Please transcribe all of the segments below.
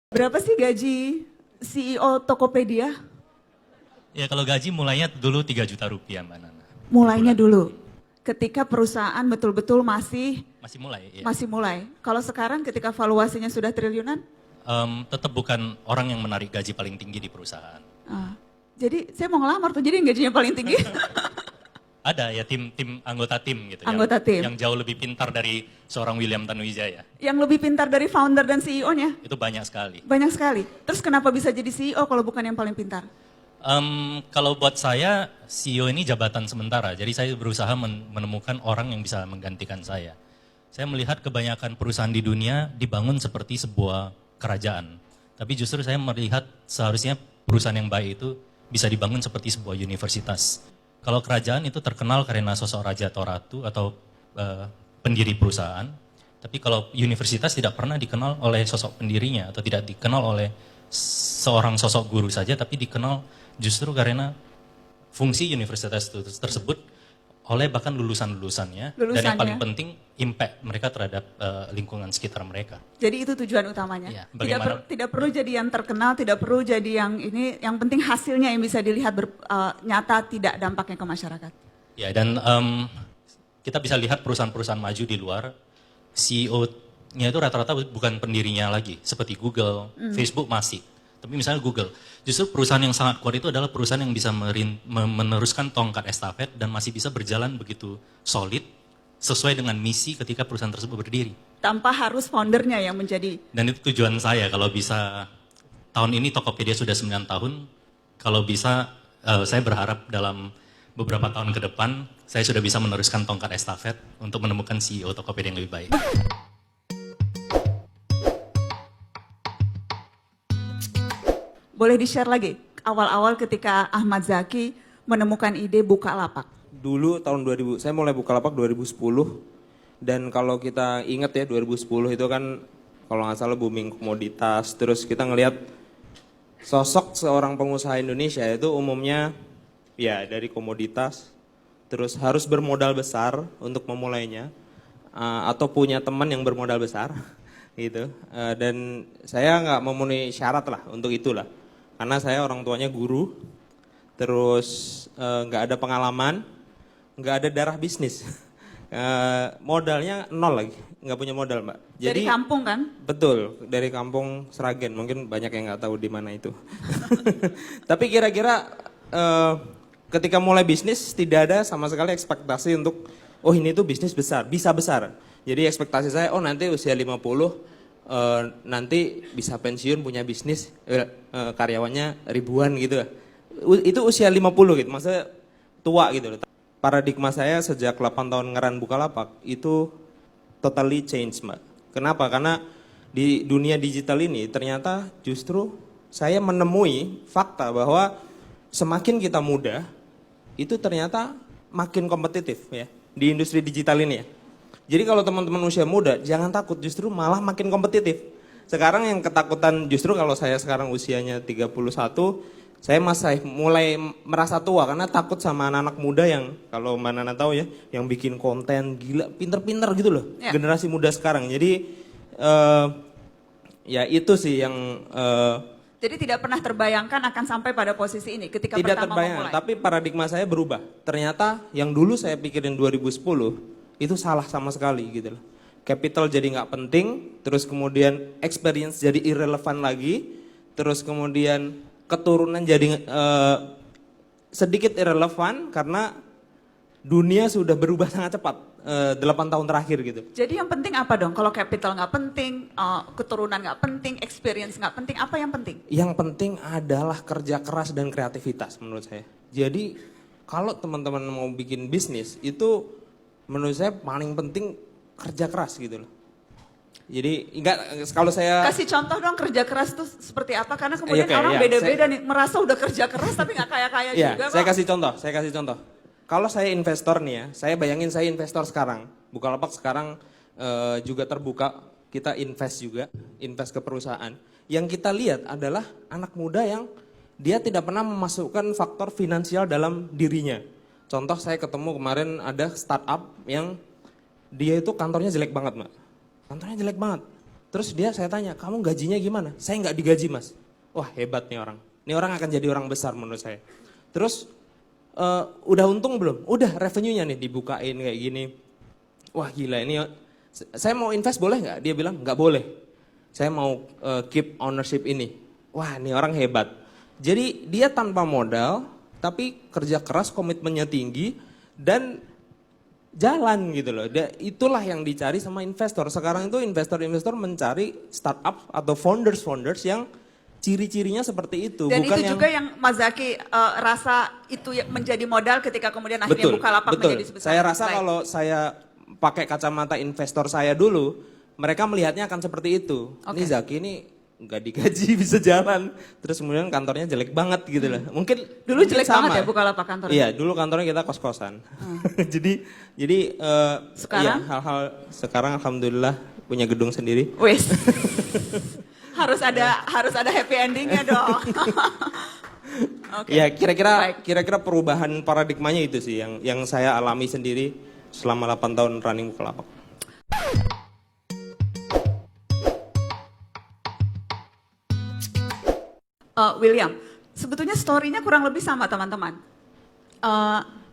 Berapa sih gaji CEO Tokopedia? Ya kalau gaji mulainya dulu 3 juta rupiah Mbak Nana. Mulainya Per bulan. dulu, ketika perusahaan betul-betul masih Masih mulai ya. masih mulai. Kalau sekarang ketika valuasinya sudah triliunan? Tetap bukan orang yang menarik gaji paling tinggi di perusahaan. Ah, jadi saya mau ngelamar tuh, jadi yang gajinya paling tinggi. Ada ya tim anggota tim gitu. Anggota tim. Yang jauh lebih pintar dari seorang William Tanuwijaya. Yang lebih pintar dari founder dan CEO-nya? Itu banyak sekali. Banyak sekali. Terus kenapa bisa jadi CEO kalau bukan yang paling pintar? Kalau buat saya, CEO ini jabatan sementara. Jadi saya berusaha menemukan orang yang bisa menggantikan saya. Saya melihat kebanyakan perusahaan di dunia dibangun seperti sebuah kerajaan. Tapi justru saya melihat seharusnya perusahaan yang baik itu bisa dibangun seperti sebuah universitas. Kalau kerajaan itu terkenal karena sosok raja atau ratu atau pendiri perusahaan. Tapi kalau universitas tidak pernah dikenal oleh sosok pendirinya atau tidak dikenal oleh seorang sosok guru saja, tapi dikenal justru karena fungsi universitas tersebut oleh bahkan lulusan-lulusannya. Dan yang paling penting impact mereka terhadap lingkungan sekitar mereka. Jadi itu tujuan utamanya. Ya, Tidak perlu jadi yang terkenal, tidak perlu jadi yang ini. Yang penting hasilnya yang bisa dilihat nyata, tidak dampaknya ke masyarakat. Ya, dan kita bisa lihat perusahaan-perusahaan maju di luar, CEO-nya itu rata-rata bukan pendirinya lagi, seperti Google, Facebook masih. Tapi misalnya Google, justru perusahaan yang sangat kuat itu adalah perusahaan yang bisa meneruskan tongkat estafet dan masih bisa berjalan begitu solid sesuai dengan misi ketika perusahaan tersebut berdiri. Tanpa harus foundernya yang menjadi. Dan itu tujuan saya, kalau bisa tahun ini Tokopedia sudah 9 tahun, kalau bisa saya berharap dalam beberapa tahun ke depan saya sudah bisa meneruskan tongkat estafet untuk menemukan CEO Tokopedia yang lebih baik. Boleh di-share lagi awal-awal ketika Ahmad Zaki menemukan ide Bukalapak? Dulu tahun 2000, saya mulai Bukalapak 2010. Dan kalau kita ingat ya 2010 itu kan kalau nggak salah booming komoditas. Terus kita ngelihat sosok seorang pengusaha Indonesia itu umumnya ya dari komoditas. Terus harus bermodal besar untuk memulainya. Atau punya teman yang bermodal besar gitu. Dan saya nggak memenuhi syarat lah untuk itulah. Karena saya orang tuanya guru, terus nggak ada pengalaman, nggak ada darah bisnis, modalnya nol lagi, nggak punya modal Mbak. Dari kampung kan? Betul, dari kampung Sragen, mungkin banyak yang nggak tahu di mana itu. Tapi kira-kira ketika mulai bisnis tidak ada sama sekali ekspektasi untuk, oh ini tuh bisnis besar, bisa besar. Jadi ekspektasi saya, oh nanti usia 50, nanti bisa pensiun punya bisnis karyawannya ribuan gitu. Itu usia 50 gitu, maksudnya tua gitu. Paradigma saya sejak 8 tahun ngeran Bukalapak itu totally change Mbak. Kenapa? Karena di dunia digital ini ternyata justru saya menemui fakta bahwa semakin kita muda itu ternyata makin kompetitif ya di industri digital ini ya. Jadi kalau teman-teman usia muda, jangan takut, justru malah makin kompetitif. Sekarang yang ketakutan justru kalau saya sekarang usianya 31, saya masih mulai merasa tua karena takut sama anak-anak muda yang, kalau Mbak Nana tahu ya, yang bikin konten gila, pinter-pinter gitu loh, ya. Generasi muda sekarang. Jadi ya itu sih yang... Jadi tidak pernah terbayangkan akan sampai pada posisi ini ketika tidak pertama terbayangkan, memulai. tapi paradigma saya berubah. Ternyata yang dulu saya pikirin 2010, itu salah sama sekali gitu loh. Capital jadi nggak penting, terus kemudian experience jadi irrelevant lagi, terus kemudian keturunan jadi sedikit irrelevant karena dunia sudah berubah sangat cepat 8 tahun terakhir gitu. Jadi yang penting apa dong? Kalau capital nggak penting, keturunan nggak penting, experience nggak penting, apa yang penting? Yang penting adalah kerja keras dan kreativitas menurut saya. Jadi kalau teman-teman mau bikin bisnis itu menurut saya paling penting kerja keras gitu loh. Jadi enggak, kalau saya kasih contoh dong kerja keras tuh seperti apa, karena kemudian orang beda-beda nih merasa udah kerja keras tapi nggak kaya-kaya juga. Saya kasih contoh. Kalau saya investor nih ya, saya bayangin saya investor sekarang. Bukalapak sekarang juga terbuka, kita invest ke perusahaan. Yang kita lihat adalah anak muda yang dia tidak pernah memasukkan faktor finansial dalam dirinya. Contoh saya ketemu kemarin ada startup yang dia itu kantornya jelek banget Mbak. Kantornya jelek banget. Terus saya tanya, kamu gajinya gimana? Saya nggak digaji mas. Wah hebat nih orang. Ini orang akan jadi orang besar menurut saya. Terus udah untung belum? Udah revenue-nya nih dibukain kayak gini. Wah gila ini, saya mau invest boleh nggak? Dia bilang nggak boleh. Saya mau keep ownership ini. Wah ini orang hebat. Jadi dia tanpa modal, tapi kerja keras, komitmennya tinggi, dan jalan gitu loh. Itulah yang dicari sama investor. Sekarang itu investor-investor mencari startup atau founders yang ciri-cirinya seperti itu. Dan bukan itu juga yang Mas Zaki rasa itu menjadi modal ketika kemudian akhirnya betul, Bukalapak betul. menjadi sebesar. Saya rasa Baik. kalau saya pakai kacamata investor saya dulu, mereka melihatnya akan seperti itu. Ini Zaki ini nggak digaji bisa jalan, terus kemudian kantornya jelek banget gitu lah. Mungkin Dulu jelek sama. banget ya Bukalapak kantornya? Iya, dulu kantornya kita kos-kosan. jadi Sekarang? ya, hal-hal sekarang alhamdulillah punya gedung sendiri. Wes. harus ada happy endingnya dong. Oke. Ya Baik. kira-kira perubahan paradigmanya itu sih yang saya alami sendiri selama 8 tahun running Bukalapak. William, sebetulnya story-nya kurang lebih sama teman-teman.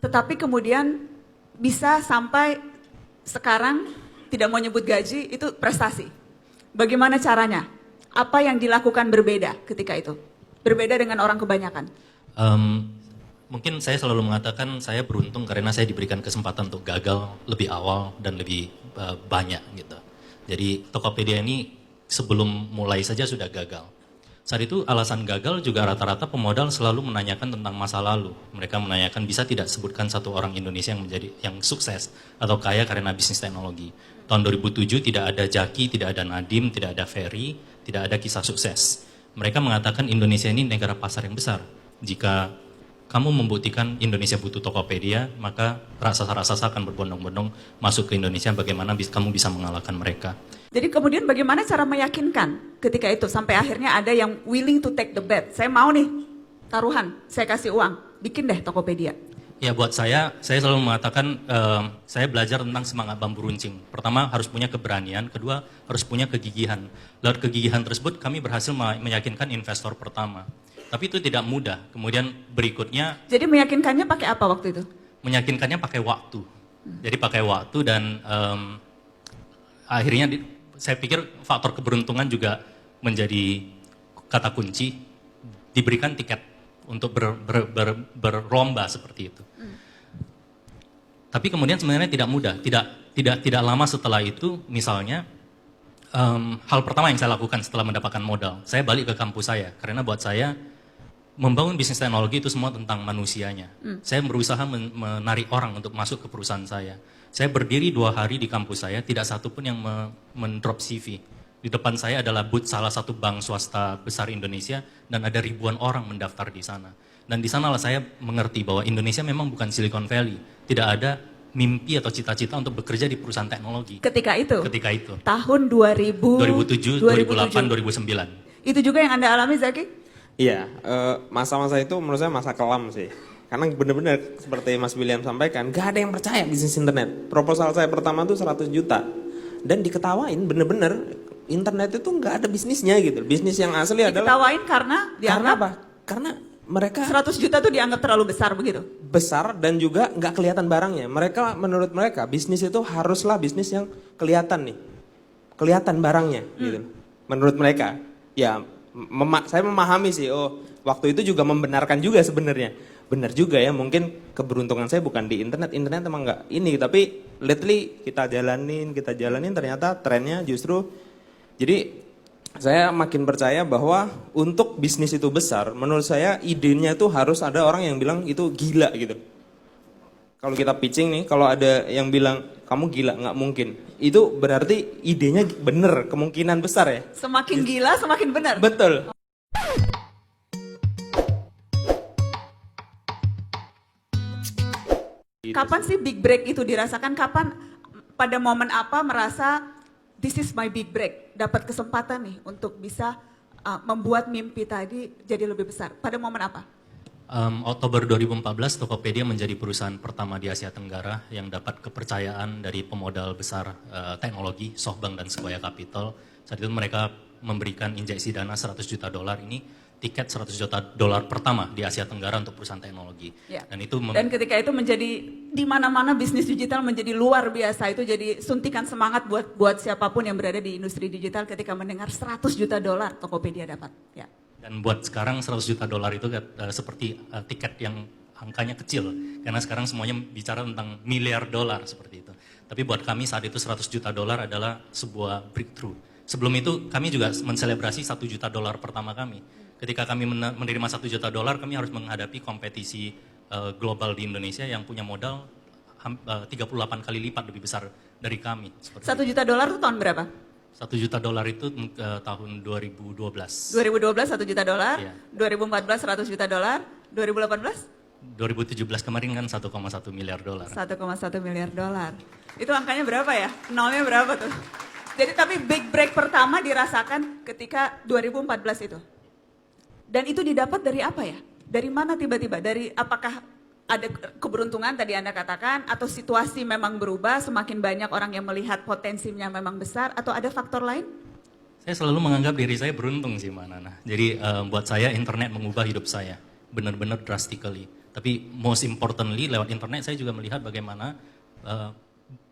Tetapi kemudian bisa sampai sekarang tidak mau nyebut gaji, itu prestasi. Bagaimana caranya? Apa yang dilakukan berbeda ketika itu? Berbeda dengan orang kebanyakan. Mungkin saya selalu mengatakan saya beruntung karena saya diberikan kesempatan untuk gagal lebih awal dan lebih banyak gitu. Jadi Tokopedia ini sebelum mulai saja sudah gagal. Saat itu alasan gagal juga rata-rata pemodal selalu menanyakan tentang masa lalu. Mereka menanyakan bisa tidak sebutkan satu orang Indonesia yang sukses atau kaya karena bisnis teknologi. Tahun 2007 tidak ada Jaki, tidak ada Nadiem, tidak ada Ferry, tidak ada kisah sukses. Mereka mengatakan Indonesia ini negara pasar yang besar. Jika kamu membuktikan Indonesia butuh Tokopedia, maka raksasa-raksasa akan berbondong-bondong masuk ke Indonesia, bagaimana kamu bisa mengalahkan mereka. Jadi kemudian bagaimana cara meyakinkan ketika itu sampai akhirnya ada yang willing to take the bet. Saya mau nih taruhan, saya kasih uang, bikin deh Tokopedia. Ya buat saya selalu mengatakan saya belajar tentang semangat bambu runcing. Pertama harus punya keberanian, kedua harus punya kegigihan. Lewat kegigihan tersebut kami berhasil meyakinkan investor pertama. Tapi itu tidak mudah. Kemudian berikutnya. Jadi meyakinkannya pakai apa waktu itu? Meyakinkannya pakai waktu. Jadi pakai waktu dan akhirnya saya pikir faktor keberuntungan juga menjadi kata kunci. Diberikan tiket untuk berlomba seperti itu. Tapi kemudian sebenarnya tidak mudah. Tidak lama setelah itu, misalnya hal pertama yang saya lakukan setelah mendapatkan modal, saya balik ke kampus saya karena buat saya membangun bisnis teknologi itu semua tentang manusianya. Saya berusaha menarik orang untuk masuk ke perusahaan saya. Saya berdiri 2 hari di kampus saya, tidak satu pun yang mendrop CV. Di depan saya adalah booth salah satu bank swasta besar Indonesia dan ada ribuan orang mendaftar di sana. Dan di sanalah saya mengerti bahwa Indonesia memang bukan Silicon Valley. Tidak ada mimpi atau cita-cita untuk bekerja di perusahaan teknologi. Ketika itu? Ketika itu. Tahun 2007, 2008, 2009. Itu juga yang Anda alami, Zaki? Iya, masa-masa itu menurut saya masa kelam sih. Karena benar-benar seperti Mas William sampaikan, gak ada yang percaya bisnis internet. Proposal saya pertama tuh 100 juta. Dan diketawain bener-bener internet itu nggak ada bisnisnya gitu. Bisnis yang asli adalah. Diketawain karena dianggap apa? Karena mereka 100 juta tuh dianggap terlalu besar begitu. Besar dan juga nggak kelihatan barangnya. Menurut mereka bisnis itu haruslah bisnis yang kelihatan nih, kelihatan barangnya gitu. Menurut mereka, ya saya memahami sih. Oh, waktu itu juga membenarkan juga sebenarnya. Benar juga ya, mungkin keberuntungan saya bukan di internet emang nggak ini, tapi lately kita jalanin ternyata trennya justru. Jadi saya makin percaya bahwa untuk bisnis itu besar, menurut saya idenya itu harus ada orang yang bilang itu gila gitu. Kalau kita pitching nih, kalau ada yang bilang kamu gila, nggak mungkin. Itu berarti idenya bener, kemungkinan besar ya. Semakin gila, semakin benar. Betul. Kapan sih big break itu dirasakan? Kapan, pada momen apa merasa this is my big break, dapat kesempatan nih untuk bisa membuat mimpi tadi jadi lebih besar. Pada momen apa? Oktober 2014 Tokopedia menjadi perusahaan pertama di Asia Tenggara yang dapat kepercayaan dari pemodal besar teknologi, SoftBank dan Sequoia Capital Saat itu mereka memberikan injeksi dana 100 juta dolar, ini tiket 100 juta dolar pertama di Asia Tenggara untuk perusahaan teknologi. Ya. Dan itu Dan ketika itu menjadi di mana-mana bisnis digital menjadi luar biasa, itu jadi suntikan semangat buat siapapun yang berada di industri digital ketika mendengar 100 juta dolar Tokopedia dapat. Ya. Dan buat sekarang 100 juta dolar itu seperti tiket yang angkanya kecil. Karena sekarang semuanya bicara tentang miliar dolar seperti itu. Tapi buat kami saat itu 100 juta dolar adalah sebuah breakthrough. Sebelum itu kami juga menselebrasi 1 juta dolar pertama kami. Ketika kami menerima 1 juta dolar, kami harus menghadapi kompetisi global di Indonesia yang punya modal 38 kali lipat lebih besar dari kami. 1 juta dolar itu tahun berapa? 1 juta dolar itu tahun 2012. 2012 1 juta dolar, Iya. 2014 100 juta dolar, 2018 2017 kemarin kan 1,1 miliar dolar. 1,1 miliar dolar. Itu angkanya berapa ya? Nolnya berapa tuh? Jadi tapi big break pertama dirasakan ketika 2014 itu. Dan itu didapat dari apa ya? Dari mana tiba-tiba? Dari apakah ada keberuntungan tadi Anda katakan, atau situasi memang berubah, semakin banyak orang yang melihat potensinya memang besar, atau ada faktor lain? Saya selalu menganggap diri saya beruntung sih Mbak Nana. Jadi buat saya internet mengubah hidup saya. Benar-benar drastically. Tapi most importantly lewat internet saya juga melihat bagaimana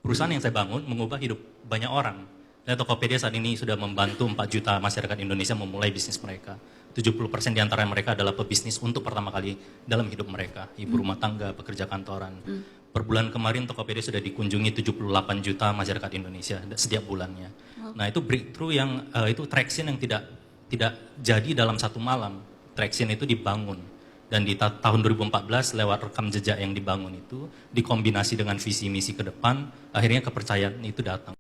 perusahaan yang saya bangun mengubah hidup banyak orang. Dan Tokopedia saat ini sudah membantu 4 juta masyarakat Indonesia memulai bisnis mereka. 70% di antara mereka adalah pebisnis untuk pertama kali dalam hidup mereka. Ibu rumah tangga, pekerja kantoran. Per bulan kemarin Tokopedia sudah dikunjungi 78 juta masyarakat Indonesia setiap bulannya. Nah itu breakthrough yang, itu traction yang tidak jadi dalam satu malam. Traction itu dibangun. Dan di tahun 2014 lewat rekam jejak yang dibangun itu, dikombinasi dengan visi misi ke depan, akhirnya kepercayaan itu datang.